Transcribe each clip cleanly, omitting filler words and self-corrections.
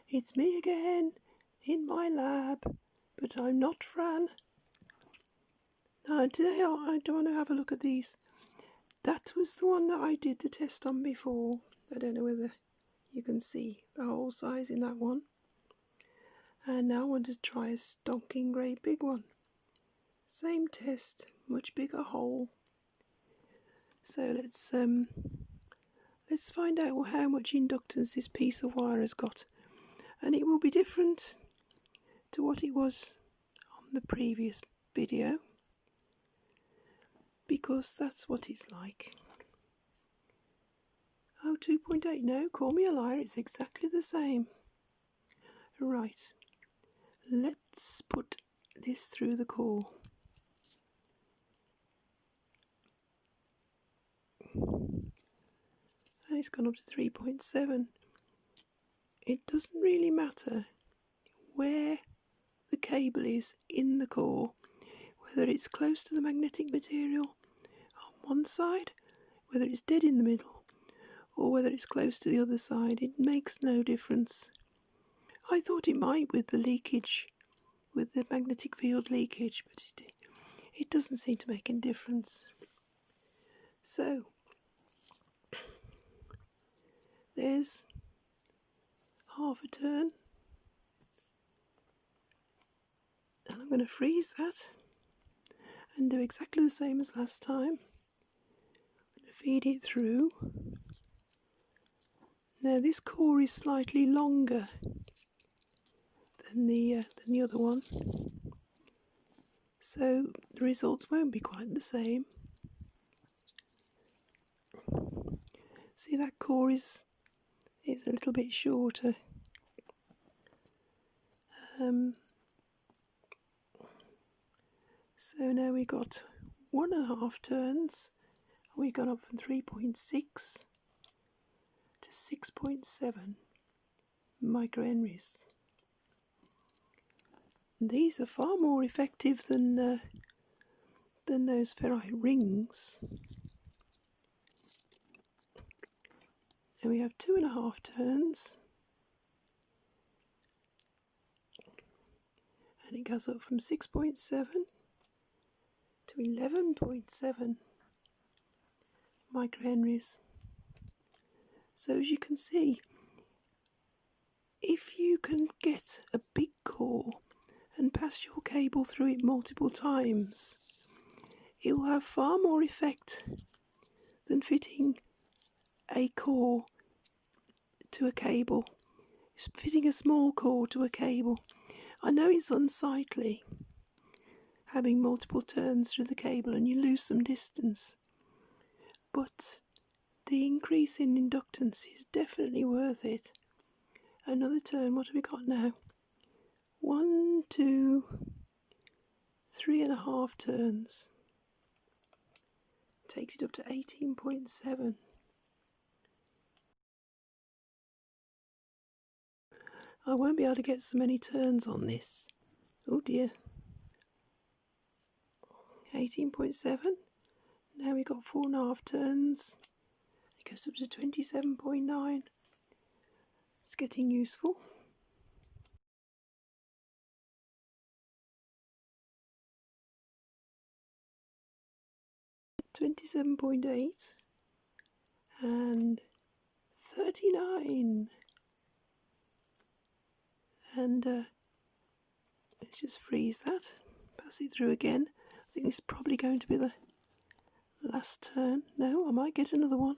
It's me again, in my lab, but I'm not Fran. Now today I don't want to have a look at these. That was the one that I did the test on before. I don't know whether you can see the hole size in that one. And now I want to try a stonking great big one. Same test, much bigger hole. So let's find out how much inductance this piece of wire has got. And it will be different to what it was on the previous video, because that's what it's like. Oh, 2.8, no, call me a liar, it's exactly the same. Right, let's put this through the core. And it's gone up to 3.7. It doesn't really matter where the cable is in the core, whether it's close to the magnetic material on one side, whether it's dead in the middle, or whether it's close to the other side. It makes no difference. I thought it might with the leakage, with the magnetic field leakage, but it doesn't seem to make any difference. So there's half a turn, and I'm going to freeze that and do exactly the same as last time. I'm going to feed it through. Now this core is slightly longer than the other one, so the results won't be quite the same. See, that core is a little bit shorter. So now we got 1.5 turns. We got up from 3.6 to 6.7 microhenries. These are far more effective than those ferrite rings. And we have 2.5 turns, and it goes up from 6.7 to 11.7 microhenries. So as you can see, if you can get a big core and pass your cable through it multiple times, it will have far more effect than fitting a core to a cable. It's fitting a small core to a cable. I know it's unsightly having multiple turns through the cable and you lose some distance, but the increase in inductance is definitely worth it. Another turn, what have we got now? 1, 2, 3.5 turns. Takes it up to 18.7. I won't be able to get so many turns on this. Oh dear. 18.7. Now we've got 4.5 turns. It goes up to 27.9. It's getting useful. $27.8 and 39. And let's just freeze that, pass it through again. I think this is probably going to be the last turn. No, I might get another one.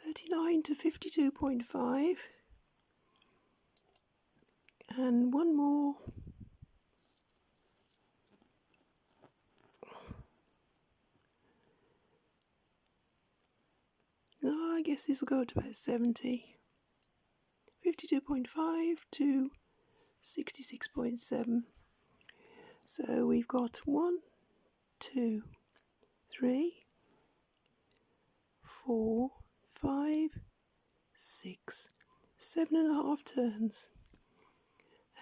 39 to 52.5, and one more. No, I guess this will go to about 70. 52.5 to 66.7. So we've got 1, 2, 3, 4, 5, 6, 7.5 turns,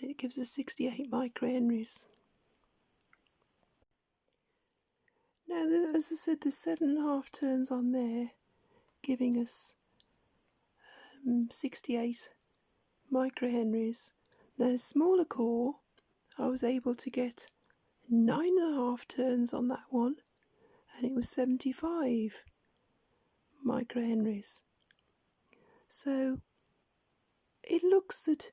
and it gives us 68 microhenries. Now, as I said, there's 7.5 turns on there, giving us 68 microhenries. Now, smaller core, I was able to get 9.5 turns on that one, and it was 75 microhenries. So it looks that,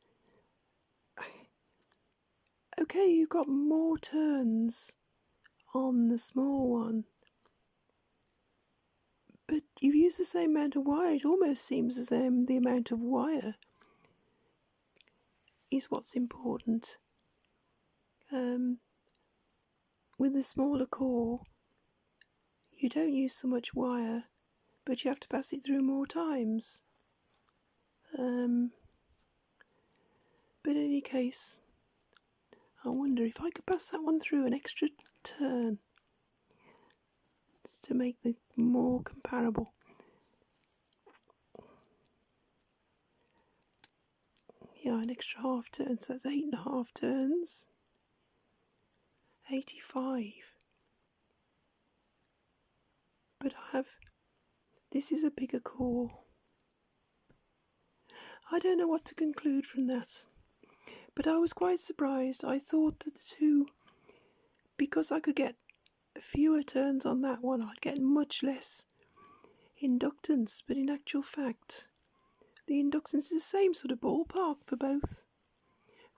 okay, you've got more turns on the small one, but you use the same amount of wire. It almost seems as though the amount of wire is what's important. With the smaller core, you don't use so much wire, but you have to pass it through more times. But in any case, I wonder if I could pass that one through an extra turn just to make them more comparable. Yeah, an extra half turn, so that's 8.5 turns. 85. But this is a bigger core. I don't know what to conclude from that, but I was quite surprised. I thought that the two, because I could get fewer turns on that one, I'd get much less inductance, but in actual fact, the inductance is the same sort of ballpark for both,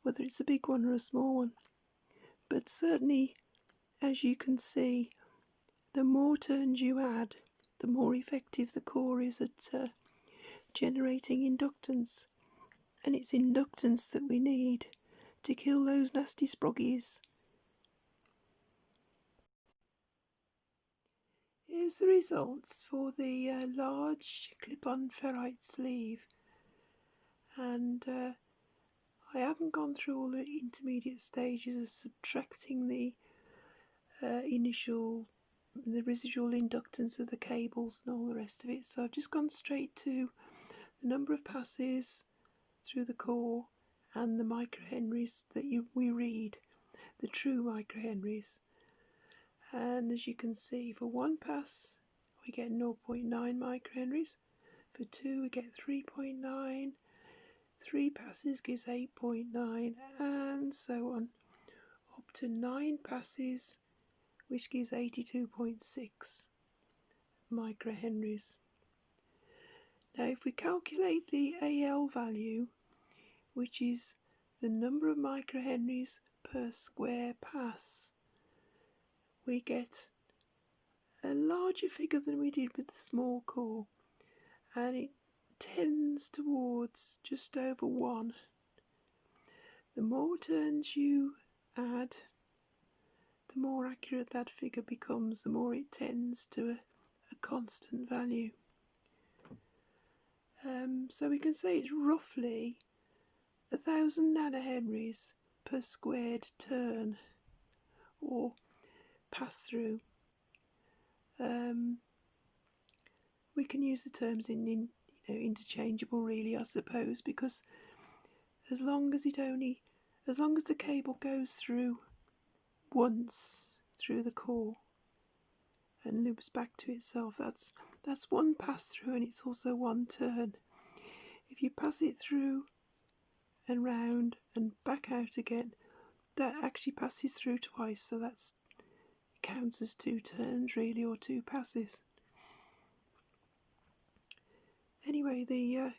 whether it's a big one or a small one. But certainly, as you can see, the more turns you add, the more effective the core is at generating inductance. And it's inductance that we need to kill those nasty sproggies. Here's the results for the large clip-on ferrite sleeve, and I haven't gone through all the intermediate stages of subtracting the residual inductance of the cables and all the rest of it, so I've just gone straight to the number of passes through the core and the microhenries that we read, the true microhenries. And as you can see, for one pass we get 0.9 microhenries, for two we get 3.9, 3 passes gives 8.9, and so on, up to 9 passes, which gives 82.6 microhenries. Now if we calculate the AL value, which is the number of microhenries per square pass, we get a larger figure than we did with the small core, and it tends towards just over 1. The more turns you add, the more accurate that figure becomes, the more it tends to a constant value. So we can say it's roughly 1,000 nanohenries per squared turn or pass through. We can use the terms interchangeable, really, I suppose, because as long as the cable goes through once through the core and loops back to itself, that's one pass through, and it's also one turn. If you pass it through and round and back out again, that actually passes through twice, so that's counts as 2 turns, really, or 2 passes. Anyway, the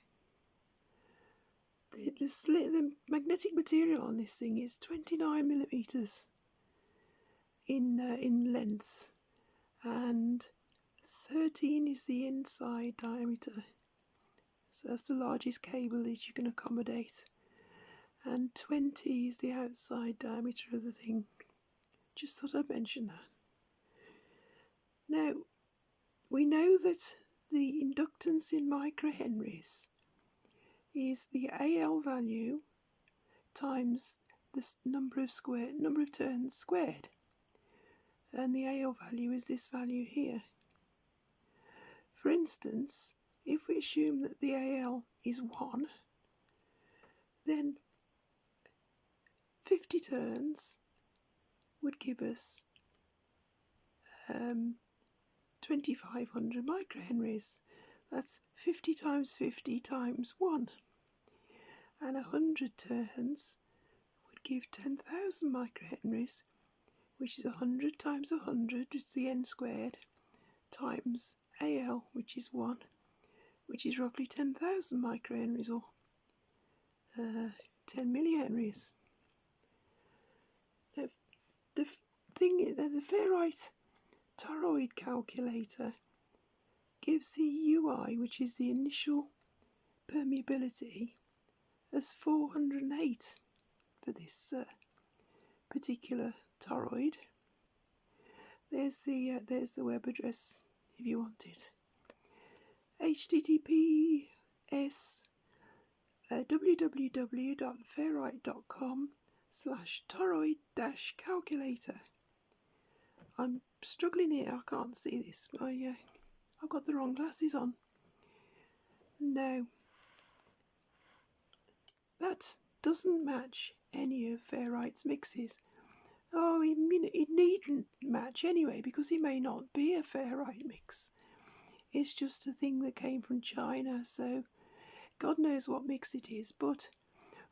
magnetic material on this thing is 29 millimeters in length, and 13 is the inside diameter. So that's the largest cable that you can accommodate, and 20 is the outside diameter of the thing. Just thought I'd mention that. Now, we know that the inductance in microhenries is the AL value times the number of turns squared, and the AL value is this value here. For instance, if we assume that the AL is 1, then 50 turns would give us 2,500 microhenries. That's 50 times 50 times 1. And 100 turns would give 10,000 microhenries, which is 100 times 100, which is the n squared, times AL, which is 1, which is roughly 10,000 microhenries, or 10 millihenries. The Ferrite toroid calculator gives the UI, which is the initial permeability, as 408 for this particular toroid. There's the web address if you want it. https www.ferrite.com/toroid-calculator. I'm struggling here, I can't see this. I've got the wrong glasses on. No, that doesn't match any of Ferrite's mixes. Oh, it needn't match anyway, because it may not be a Ferrite mix. It's just a thing that came from China, so God knows what mix it is, but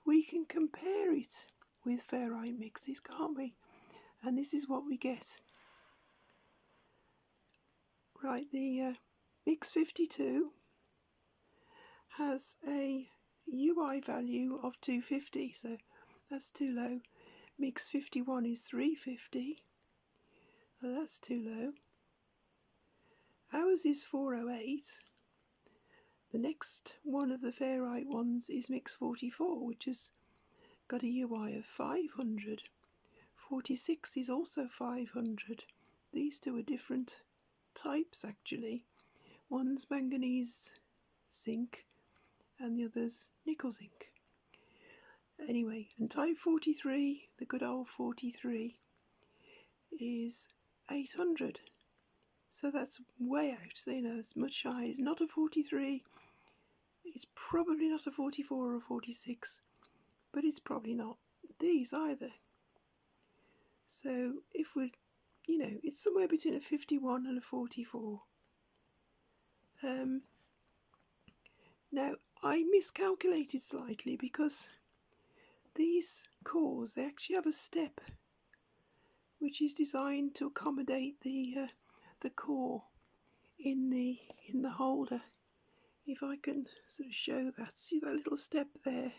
we can compare it with Ferrite mixes, can't we? And this is what we get. Right, the Mix 52 has a UI value of 250, so that's too low. Mix 51 is 350, so that's too low. Ours is 408. The next one of the Ferrite ones is Mix 44, which has got a UI of 500. 46 is also 500. These two are different types actually. One's manganese zinc and the other's nickel zinc. Anyway, and type 43, the good old 43, is 800. So that's way out, so, you know, it's much higher. It's not a 43, it's probably not a 44 or a 46, but it's probably not these either. So if we, you know, it's somewhere between a 51 and a 44. Now, I miscalculated slightly because these cores, they actually have a step which is designed to accommodate the core in the holder. If I can sort of show that, see that little step there,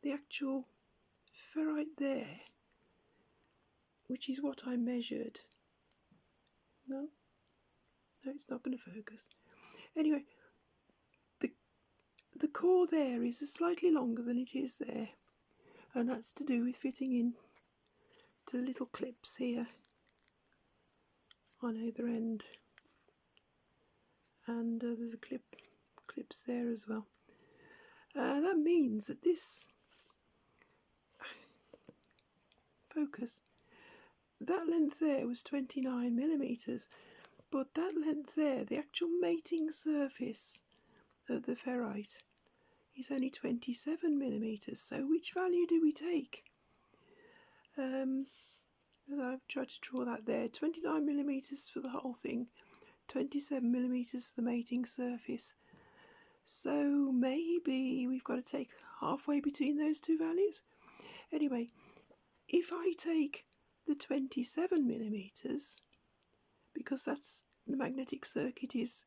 the actual ferrite there, which is what I measured. No, it's not going to focus. Anyway, the core there is slightly longer than it is there, and that's to do with fitting in to the little clips here on either end, and there's a clips there as well. That means that this focus, that length there was 29 millimeters, but that length there, the actual mating surface of the ferrite, is only 27 millimeters. So which value do we take? I've tried to draw that there. 29 millimeters for the whole thing, 27 millimeters for the mating surface. So maybe we've got to take halfway between those two values. Anyway, if I take the 27 millimeters, because that's the magnetic circuit is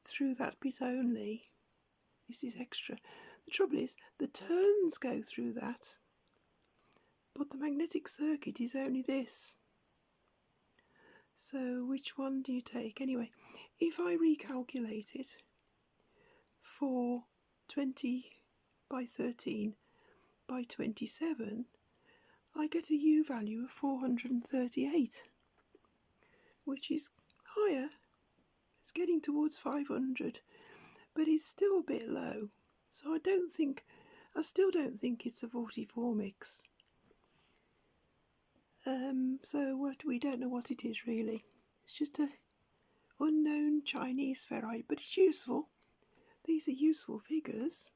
through that bit only, this is extra. The trouble is the turns go through that, but the magnetic circuit is only this. So which one do you take? Anyway, if I recalculate it for 20 by 13 by 27, I get a U value of 438, which is higher. It's getting towards 500, but it's still a bit low. So I still don't think it's a 44 mix. So we don't know what it is really. It's just a unknown Chinese ferrite, but it's useful. These are useful figures.